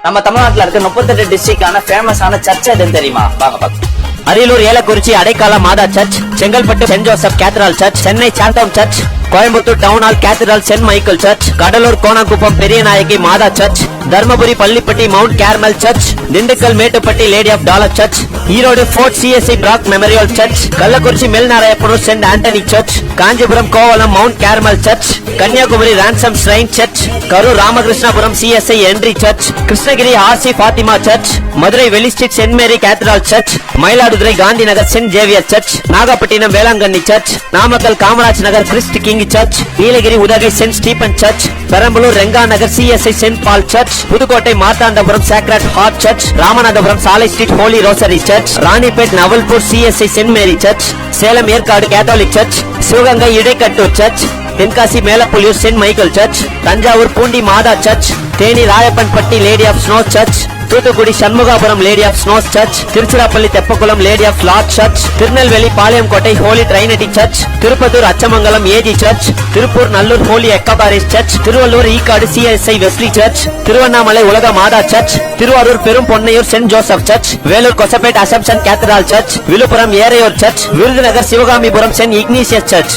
நம்ம தமிழ்நாட்டுல இருக்க 38 டிஸ்ட்ரிக்டான ஃபேமஸான சர்ச் எதுன்னு தெரியுமா? வாங்க பார்க்கலாம். Ariyalur Elakurichi Adaikala Matha church, Chengalpattu saint Joseph cathedral church, Chennai Santhome church, Coimbatore town hall cathedral saint Michael church, Cuddalore Konankuppam Periyanayagi Matha church, Dharmapuri Pallipatti mount Carmel church, Dindigul Mettupatti lady of dolour church, Erode fort CSI Brough memorial church, Kallakurichi Melnarayanappanur saint Antony church, Kanchipuram Kovalam mount Carmel church, Kanyakumari ransom shrine church, Karur Ramakrishnapuram CSI entry church, Krishnagiri RC Fatima church, Madurai Velli street saint Mary cathedral church, Mayiladuthurai Gandhi Nagar saint Xavier church, Nagapattinam Velankanni church, Namakkal Kamaraj Nagar Christ king church, Nilgiri Udhagai saint Stephen church, Perambalur Renga Nagar CSI saint Paul church, Pudukkottai Marthandapuram sacred heart church, Ramanathapuram Salai street holy rosary church, Ranipet Navalpur CSI saint Mary church, Salem Yercaud catholic church, Sivaganga Idaikattur church, Tenkasi Melapuliyur saint Michael church, Thanjavur Poondi Matha church, Theni Rayappanpatti lady of snow church, Thoothukudi Shanmugapuram lady of snows church, Tiruchirappalli Teppakulam lady of Lourdes church, Tirunelveli Palayamkottai holy trinity church, Tirupattur Achamangalam AG church, Tiruppur Nallur holy எக்கபாரிஸ் church, Tiruvallur Ekkadu CSI Wesley church, Tiruvannamalai Ulaga Matha church, Tiruvarur Perum Ponnaiyur saint Joseph church, Vellore Kosapet assumption cathedral church, Villupuram Eraiyur church, Virudhunagar Sivakamipuram saint Ignatius search.